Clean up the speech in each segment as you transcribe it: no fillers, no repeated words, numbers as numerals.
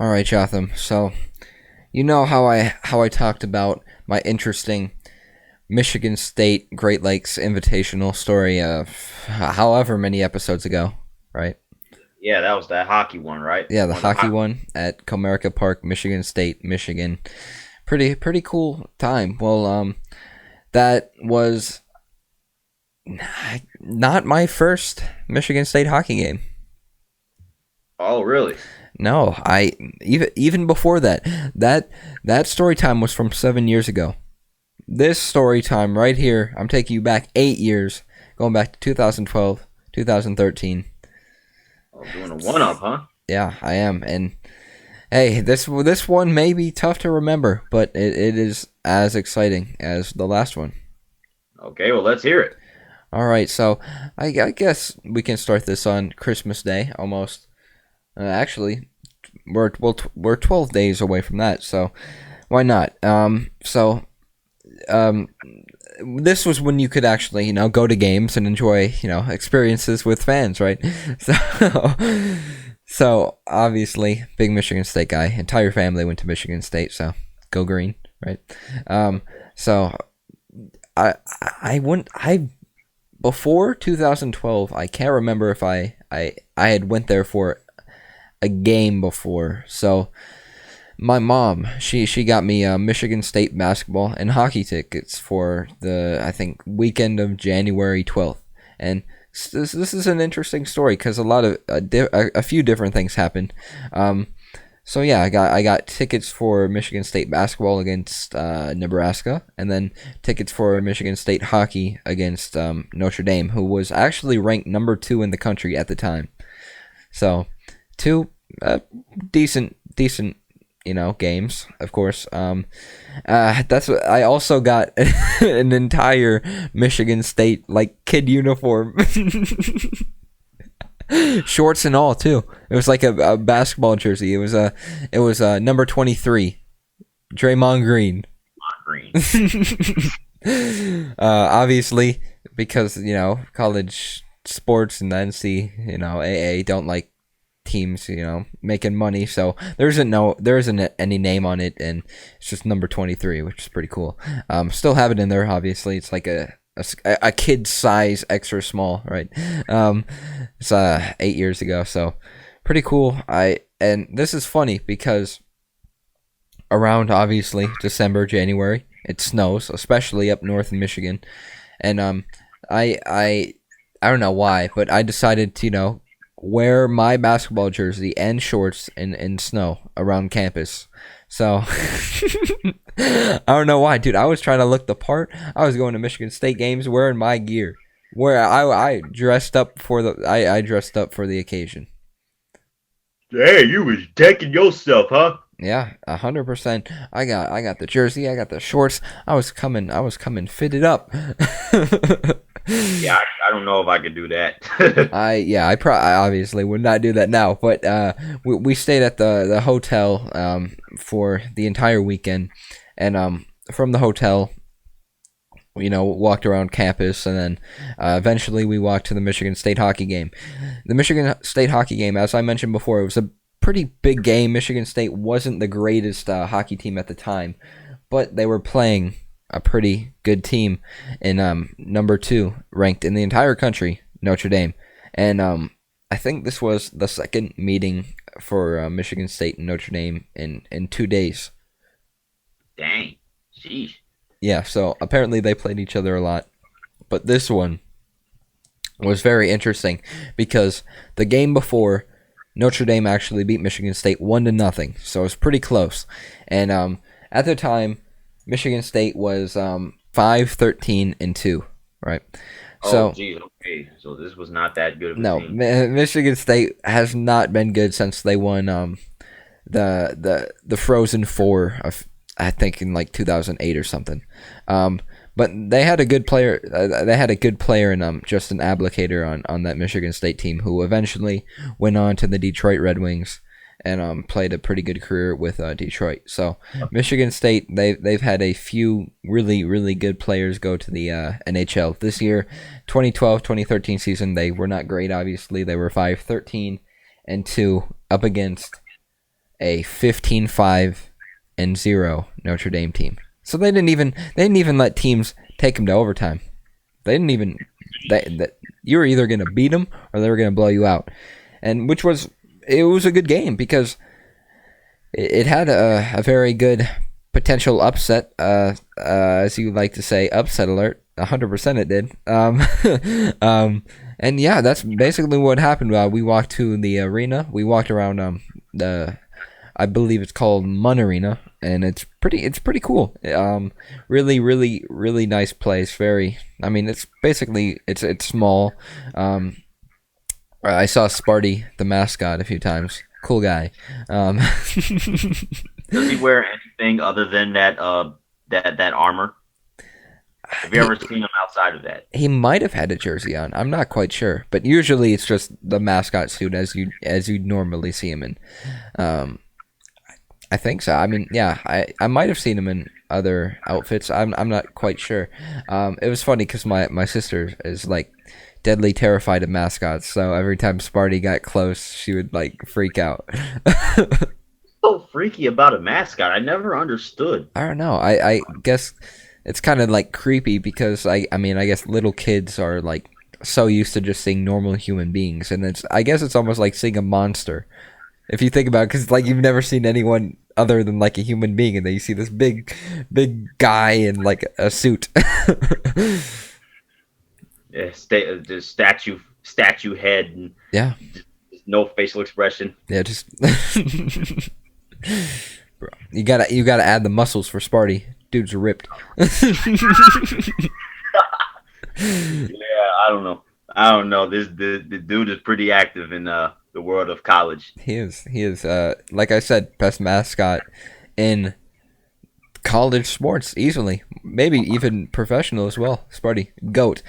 All right, Jotham. So you know how I talked about my interesting Michigan State Great Lakes Invitational story however many episodes ago, right? Yeah, that was that hockey one, right? Yeah, the One of the hockey hockey. one at Comerica Park, Michigan State, Michigan. Pretty cool time. Well, that was not my first Michigan State hockey game. Oh, really? No, I even before that, that that story time was from 7 years ago. This story time right here, I'm taking you back 8 years, going back to 2012, 2013. Oh, doing a one up, huh? Yeah, I am. And hey, this one may be tough to remember, but it is as exciting as the last one. Okay, well, let's hear it. All right, so I guess we can start this on Christmas Day almost. Actually, we're 12 days away from that, so why not? Um, this was when you could actually, go to games and enjoy, experiences with fans, right? So, so obviously, big Michigan State guy. Entire family went to Michigan State, so go green, right? Um, so I went I before 2012. I can't remember if I had went there for a game before. So my mom, she got me Michigan State basketball and hockey tickets for the I think weekend of January 12th. And this is an interesting story because a lot of a few different things happened. Um, so yeah, I got tickets for Michigan State basketball against Nebraska, and then tickets for Michigan State hockey against Notre Dame, who was actually ranked number 2 in the country at the time. So two decent games, of course. That's what I also got an entire Michigan State like kid uniform, shorts and all too. It was like a basketball jersey. It was number 23, Draymond Green. Green. Obviously, because college sports and the NCAA don't like teams, making money. So there isn't any name on it, and it's just number 23, which is pretty cool. Still have it in there. Obviously, it's like a kid size extra small, right? It's 8 years ago, so pretty cool. And this is funny because around obviously December, January, it snows, especially up north in Michigan, and I I don't know why, but I decided to wear my basketball jersey and shorts in snow around campus. So I don't know why, dude. I was trying to look the part. I was going to Michigan State games wearing my gear. Where I dressed up for I dressed up for the occasion. Hey, you was decking yourself, huh? Yeah, 100%. I got the jersey. I got the shorts. I was coming fitted up. Yeah, I don't know if I could do that. I obviously would not do that now, but we stayed at the hotel for the entire weekend, and from the hotel, walked around campus, and then eventually we walked to the Michigan State hockey game. The Michigan State hockey game, as I mentioned before, it was a pretty big game. Michigan State wasn't the greatest hockey team at the time, but they were playing a pretty good team in number 2 ranked in the entire country, Notre Dame. And I think this was the second meeting for Michigan State and Notre Dame in 2 days. Dang. Sheesh. Yeah, so apparently they played each other a lot. But this one was very interesting because the game before, Notre Dame actually beat Michigan State 1-0, so it was pretty close. And at the time, Michigan State was 5-13-2, right? Oh, So geez. Okay. So this was not that good of a no, team. Michigan State has not been good since they won the Frozen Four of I think in like 2008 or something. Um, but they had a good player. They had a good player in Justin Ablocator on that Michigan State team, who eventually went on to the Detroit Red Wings and played a pretty good career with Detroit. So Michigan State, they've had a few really good players go to the NHL this year. 2012-2013 season, they were not great. Obviously, they were 5-13-2 up against a 15-5-0 Notre Dame team. So they didn't even let teams take them to overtime. They didn't even you were either going to beat them or they were going to blow you out, and it was a good game because it had a very good potential upset. As you like to say, upset alert. 100% it did. And yeah, that's basically what happened. We walked to the arena. We walked around I believe it's called Mun Arena, and it's pretty cool. Really, really, really nice place. It's small. I saw Sparty, the mascot, a few times. Cool guy. Does he wear anything other than that armor? Have you ever seen him outside of that? He might have had a jersey on. I'm not quite sure, but usually it's just the mascot suit as you normally see him in. I think so. I mean, yeah, I might have seen him in other outfits. I'm not quite sure. It was funny because my sister is like deadly terrified of mascots, so every time Sparty got close, she would like freak out. So freaky about a mascot. I never understood. I don't know. I guess it's kind of like creepy because I guess little kids are like so used to just seeing normal human beings, and I guess it's almost like seeing a monster if you think about it, because like you've never seen anyone other than like a human being, and then you see this big guy in like a suit. Yeah, the statue head, and Yeah, just no facial expression. yeah, just bro, you gotta add the muscles for Sparty. Dudes are ripped. Yeah, I don't know. The dude is pretty active in the world of college. He is. Like I said, best mascot in college sports easily, maybe even professional as well. Sparty, goat.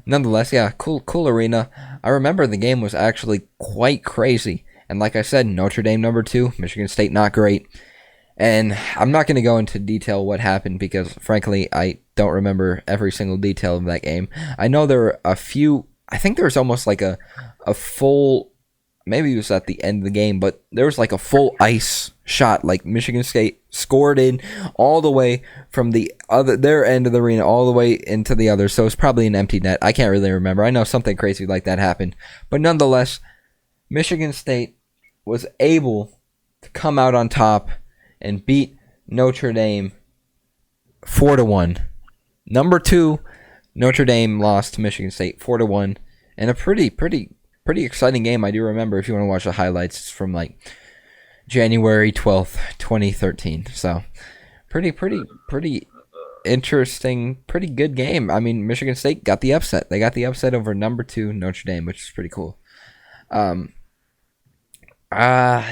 Nonetheless, yeah, cool arena. I remember the game was actually quite crazy, and like I said, Notre Dame #2, Michigan State not great. And I'm not going to go into detail what happened because, frankly, I don't remember every single detail of that game. I know there were a few. I think there was almost like a full. Maybe it was at the end of the game, but there was like a full ice shot. Like Michigan State scored in all the way from their end of the arena all the way into the other. So it's probably an empty net. I can't really remember. I know something crazy like that happened, but nonetheless, Michigan State was able to come out on top and beat Notre Dame 4-1. #2, Notre Dame lost to Michigan State 4-1, and a pretty exciting game. I do remember, if you want to watch the highlights, it's from like January 12th, 2013. So pretty interesting, pretty good game. I mean, Michigan State got the upset. They got the upset over #2 Notre Dame, which is pretty cool.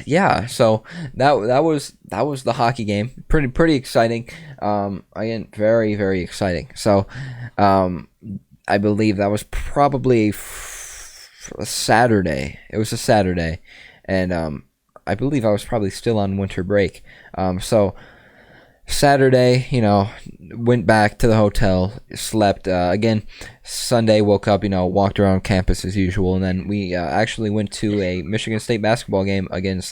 Yeah, so that was the hockey game. Pretty exciting. Again, very, very exciting. So, I believe that was probably a Saturday. It was a Saturday, and I believe I was probably still on winter break. So Saturday, went back to the hotel, slept. Again, Sunday, woke up, walked around campus as usual, and then we actually went to a Michigan State basketball game against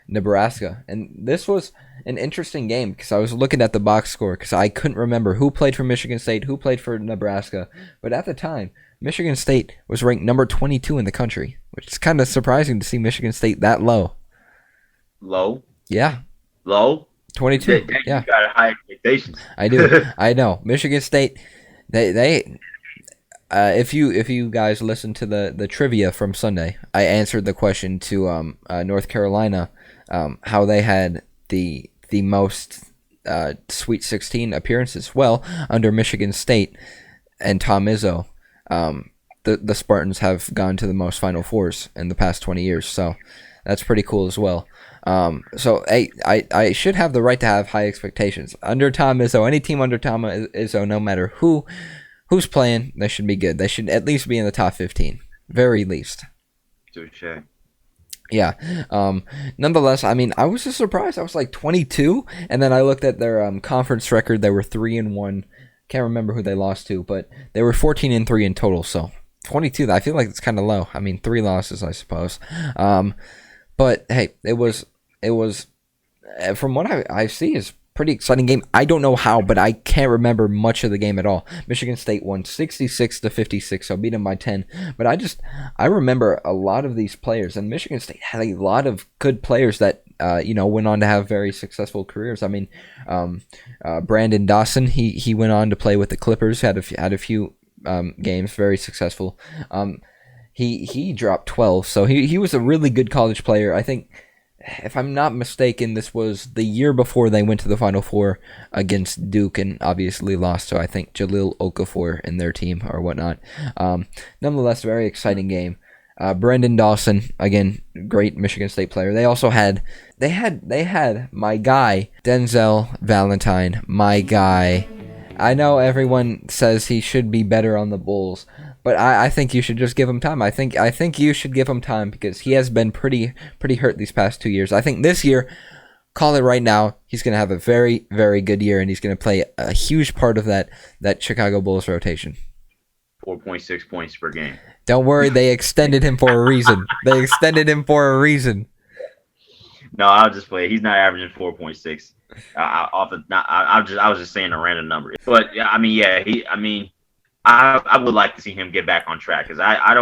Nebraska. And this was an interesting game because I was looking at the box score because I couldn't remember who played for Michigan State, who played for Nebraska. But at the time, Michigan State was ranked number 22 in the country, which is kind of surprising to see Michigan State that low. Low? Yeah. Low? 22. Yeah. You got high expectations. I do. I know. Michigan State, they if you guys listen to the trivia from Sunday, I answered the question to North Carolina, how they had the most Sweet 16 appearances. Well, under Michigan State and Tom Izzo, the Spartans have gone to the most Final Fours in the past 20 years. So that's pretty cool as well. So I should have the right to have high expectations. Under Tom Izzo, any team under Tom Izzo, no matter who's playing, they should be good. They should at least be in the top 15, very least. Touche. Yeah. Nonetheless, I mean, I was just surprised. I was like 22, and then I looked at their conference record. They were 3-1. Can't remember who they lost to, but they were 14-3 in total. So 22. I feel like it's kind of low. I mean, 3 losses, I suppose. But hey, it was from what I see is pretty exciting game. I don't know how, but I can't remember much of the game at all. Michigan State won 66-56, so beat them by 10. But I remember a lot of these players, and Michigan State had a lot of good players that went on to have very successful careers. I mean, Brandon Dawson, he went on to play with the Clippers, had a few games, very successful. He dropped 12, so he was a really good college player. I think, if I'm not mistaken, this was the year before they went to the Final Four against Duke and obviously lost to, I think, Jahlil Okafor in their team or whatnot. Nonetheless, very exciting game. Brendan Dawson, again, great Michigan State player. They also had my guy Denzel Valentine, my guy. I know everyone says he should be better on the Bulls, but I think you should just give him time. I think you should give him time because he has been pretty hurt these past 2 years. I think this year, call it right now, he's going to have a very, very good year, and he's going to play a huge part of that Chicago Bulls rotation. 4.6 points per game. Don't worry, they extended him for a reason. No, I'll just play. He's not averaging 4.6. I was just saying a random number. But yeah, I mean, I would like to see him get back on track because I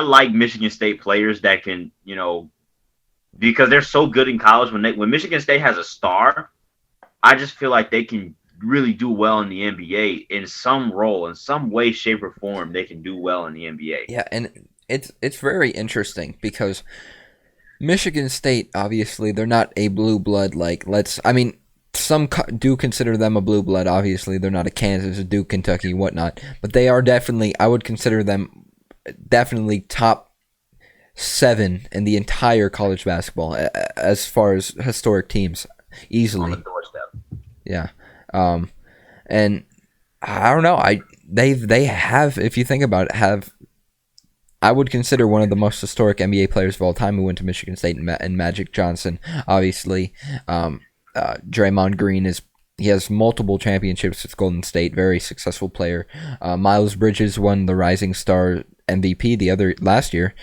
like Michigan State players that can, because they're so good in college. When Michigan State has a star, I just feel like they can really do well in the NBA in some role, in some way, shape, or form. They can do well in the NBA. Yeah, and it's very interesting because Michigan State, obviously, they're not a blue blood. Some do consider them a blue blood. Obviously, they're not a Kansas, a Duke, Kentucky, whatnot. But they are definitely, I would consider them definitely top 7 in the entire college basketball as far as historic teams, easily. On the doorstep. Yeah. And I don't know. They have, if you think about it, I would consider one of the most historic NBA players of all time who went to Michigan State and Magic Johnson. Obviously, Draymond Green has multiple championships with Golden State. Very successful player. Miles Bridges won the Rising Star MVP last year.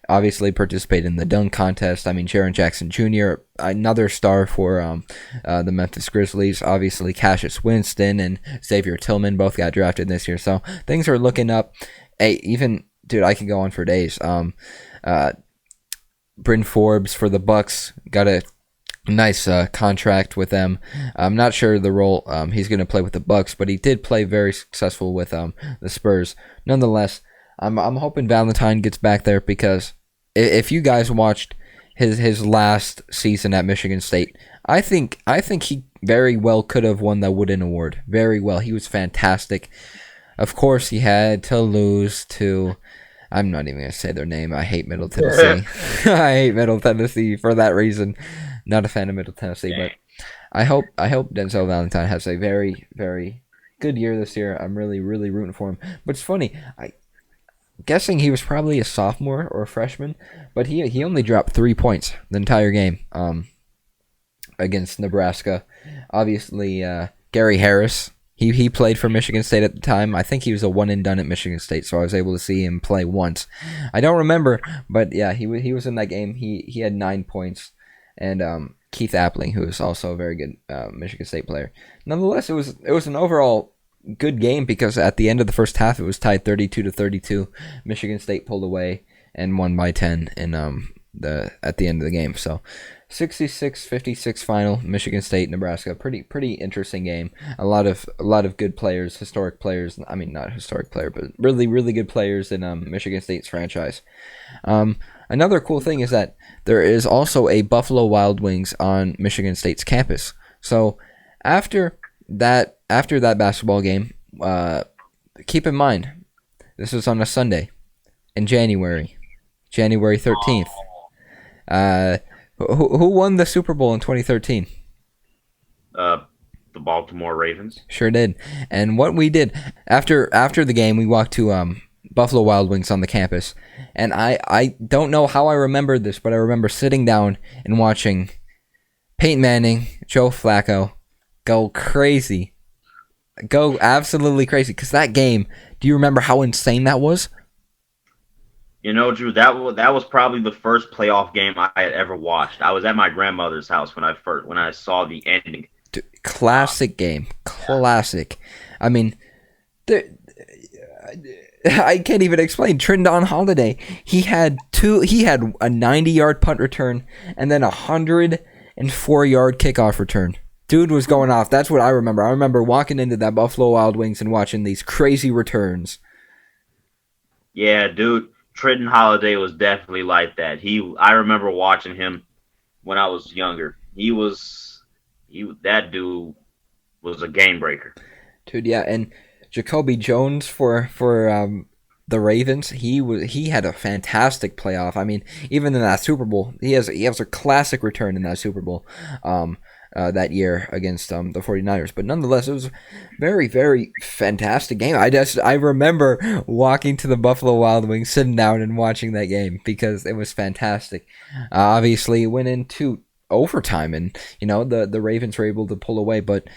Obviously participated in the dunk contest. I mean, Jaren Jackson Jr., another star for the Memphis Grizzlies. Obviously, Cassius Winston and Xavier Tillman both got drafted this year. So things are looking up. Hey, dude, I can go on for days. Bryn Forbes for the Bucks got a nice contract with them. I'm not sure the role he's going to play with the Bucks, but he did play very successful with the Spurs. Nonetheless, I'm hoping Valentine gets back there because if you guys watched his last season at Michigan State, I think he very well could have won the Wooden Award. Very well. He was fantastic. Of course, he had to lose to, I'm not even going to say their name. I hate Middle Tennessee. I hate Middle Tennessee for that reason. Not a fan of Middle Tennessee, but I hope Denzel Valentine has a very, very good year this year. I'm really, really rooting for him. But it's funny. I'm guessing he was probably a sophomore or a freshman, but he only dropped 3 points the entire game against Nebraska. Obviously, Gary Harris. He played for Michigan State at the time. I think he was a one and done at Michigan State, so I was able to see him play once. I don't remember, but yeah, he was in that game. He had 9 points, and Keith Appling, who is also a very good Michigan State player. Nonetheless, it was an overall good game because at the end of the first half, it was tied 32-32. Michigan State pulled away and won by 10 in at the end of the game. So 66-56 final, Michigan State, Nebraska. Pretty interesting game. A lot of good players, historic players. I mean, not historic player, but really, really good players in Michigan State's franchise. Another cool thing is that there is also a Buffalo Wild Wings on Michigan State's campus. So after that basketball game, keep in mind, this was on a Sunday in January 13th. Who won the Super Bowl in 2013? The Baltimore Ravens. Sure did. And what we did after the game, we walked to Buffalo Wild Wings on the campus. And I don't know how I remembered this, but I remember sitting down and watching Peyton Manning, Joe Flacco go crazy. Go absolutely crazy. Because that game, do you remember how insane that was? Drew, that was probably the first playoff game I had ever watched. I was at my grandmother's house when I saw the ending. Classic game, classic. I mean, there, I can't even explain. Trindon Holiday, he had a 90-yard punt return and then a 104-yard kickoff return. Dude was going off. That's what I remember. I remember walking into that Buffalo Wild Wings and watching these crazy returns. Yeah, dude, Trenton Holiday was definitely like that. I remember watching him when I was younger. That dude was a game breaker. Dude, yeah, and Jacoby Jones for the Ravens, he had a fantastic playoff. I mean, even in that Super Bowl, he has a classic return in that Super Bowl. That year against the 49ers. But nonetheless, it was a very, very fantastic game. I remember walking to the Buffalo Wild Wings, sitting down and watching that game because it was fantastic. Obviously, it went into overtime, and the Ravens were able to pull away, but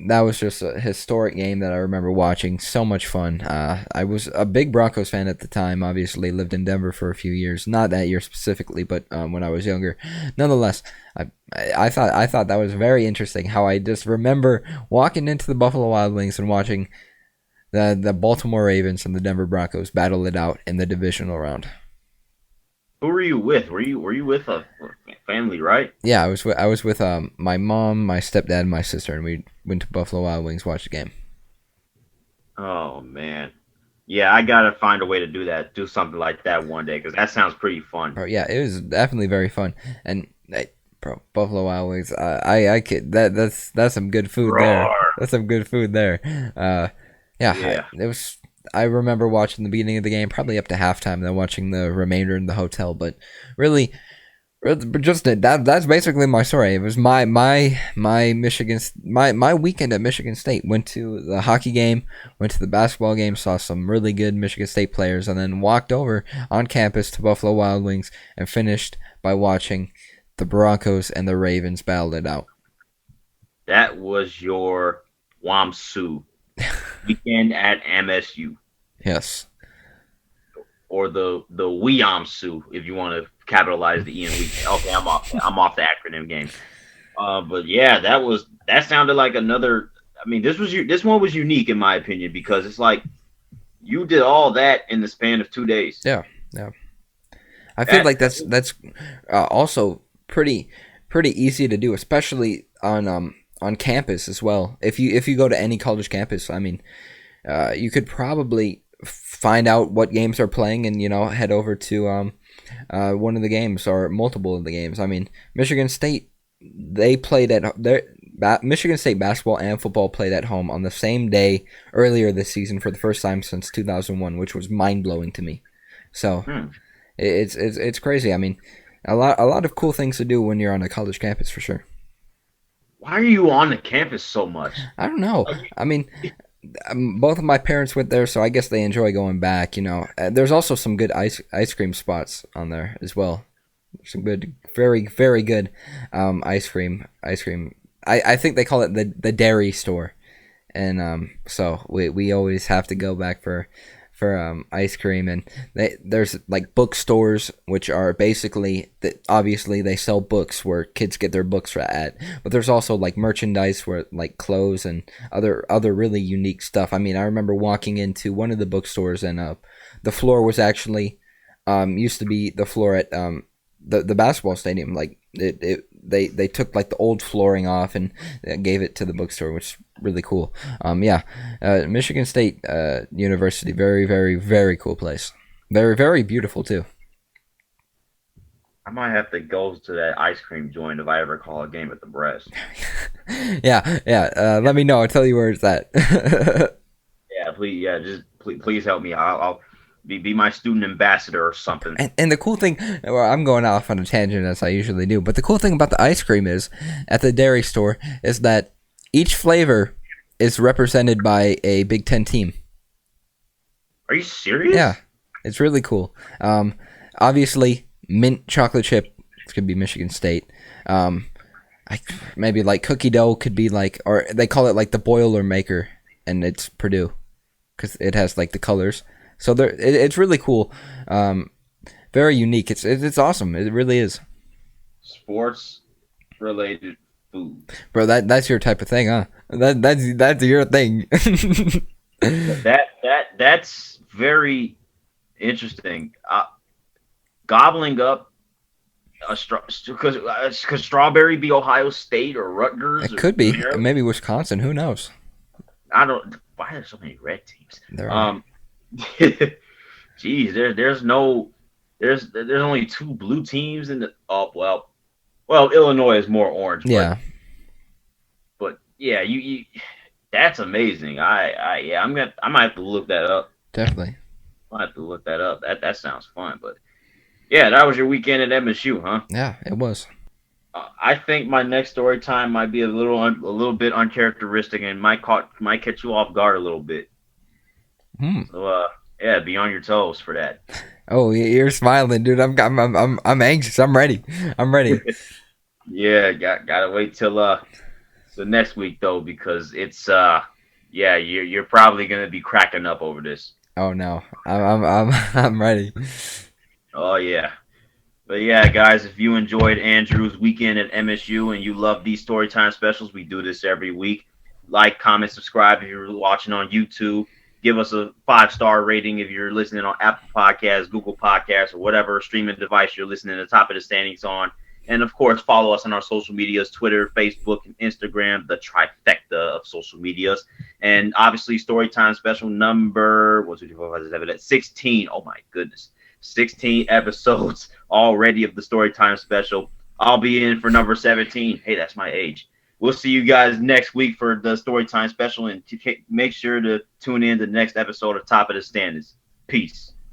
that was just a historic game that I remember watching. So much fun. I was a big Broncos fan at the time. Obviously, lived in Denver for a few years. Not that year specifically, but when I was younger. Nonetheless, I thought that was very interesting. How I just remember walking into the Buffalo Wild Wings and watching the Baltimore Ravens and the Denver Broncos battle it out in the divisional round. Who were you with? Were you with a family, right? Yeah, I was with my mom, my stepdad, and my sister, and we went to Buffalo Wild Wings, watch the game. Oh man. Yeah, I gotta find a way to do something like that one day because that sounds pretty fun. Bro, yeah, it was definitely very fun. And hey, bro, Buffalo Wild Wings, I kid that's some good food there. Roar. That's some good food there. Yeah, Yeah. it was. I remember watching the beginning of the game, probably up to halftime, then watching the remainder in the hotel. But really, that's basically my story. It was my Michigan my weekend at Michigan State. Went to the hockey game, went to the basketball game, saw some really good Michigan State players, and then walked over on campus to Buffalo Wild Wings and finished by watching the Broncos and the Ravens battle it out. That was your Wamsu weekend at MSU. Yes. Or the Weamsu if you want to capitalize the E and we. Okay, I'm off the acronym game. But yeah, that sounded like another. I mean, this one was unique in my opinion because it's like you did all that in the span of 2 days. Yeah. Yeah. I feel like that's also pretty easy to do, especially on campus as well. If you go to any college campus, I mean, you could probably find out what games are playing and head over to one of the games or multiple of the games. I mean, Michigan State they played at their Michigan State basketball and football played at home on the same day earlier this season for the first time since 2001, which was mind blowing to me. So it's crazy. I mean, a lot of cool things to do when you're on a college campus for sure. Why are you on the campus so much? I don't know. I mean, both of my parents went there, so I guess they enjoy going back. There's also some good ice cream spots on there as well. Some good, very very good ice cream. I think they call it the dairy store, and so we always have to go back for ice cream. And there's like bookstores which are basically obviously they sell books where kids get their books at, but there's also like merchandise where like clothes and other really unique stuff. I mean, I remember walking into one of the bookstores and the floor was actually used to be the floor at the basketball stadium. Like they took like the old flooring off and gave it to the bookstore, which is really cool. Michigan State University, very very very cool place, very very beautiful too. I might have to go to that ice cream joint if I ever call a game at the Breast. Yeah. Let me know. I'll tell you where it's at. Yeah, please. Yeah, just please help me. I'll be my student ambassador or something. And the cool thing, well, I'm going off on a tangent as I usually do, but the cool thing about the ice cream is at the dairy store is that each flavor is represented by a Big Ten team. Are you serious? Yeah, it's really cool. Obviously, mint chocolate chip could be Michigan State. Maybe like cookie dough could be like, or they call it like the Boilermaker, and it's Purdue because it has like the colors. So it's really cool. Very unique. It's awesome. It really is. Sports related food. Bro, that's your type of thing, huh? That's your thing. That's very interesting. Gobbling up could Strawberry be Ohio State or Rutgers It or could be. Maryland? Maybe Wisconsin. Who knows? I don't. Why are there so many red teams? There are. Geez, there's only two blue teams in the. Oh well, Illinois is more orange. Yeah, But yeah, you that's amazing. Yeah, I might have to look that up. definitely. I might have to look that up. That sounds fun. But yeah, that was your weekend at MSU, huh? Yeah, it was. I think my next story time might be a little bit uncharacteristic and might catch you off guard a little bit. So yeah, be on your toes for that. Oh, you're smiling, dude. I'm anxious. I'm ready. I'm ready. Yeah, gotta wait till the next week though, because it's yeah, you're probably gonna be cracking up over this. Oh no, I'm ready. Oh yeah. But yeah, guys, if you enjoyed Andrew's weekend at MSU and you love these storytime specials, we do this every week. Like, comment, subscribe if you're watching on YouTube. Give us a 5-star rating if you're listening on Apple Podcasts, Google Podcasts, or whatever streaming device you're listening to the top of the standings on. And of course, follow us on our social medias, Twitter, Facebook, and Instagram, the trifecta of social medias. And obviously, Storytime special number, 1, 2, 3, 4, 5, 6, 7, 8, 16. Oh my goodness. 16 episodes already of the Storytime special. I'll be in for number 17. Hey, that's my age. We'll see you guys next week for the Storytime special, and make sure to tune in to the next episode of Top of the Standards. Peace.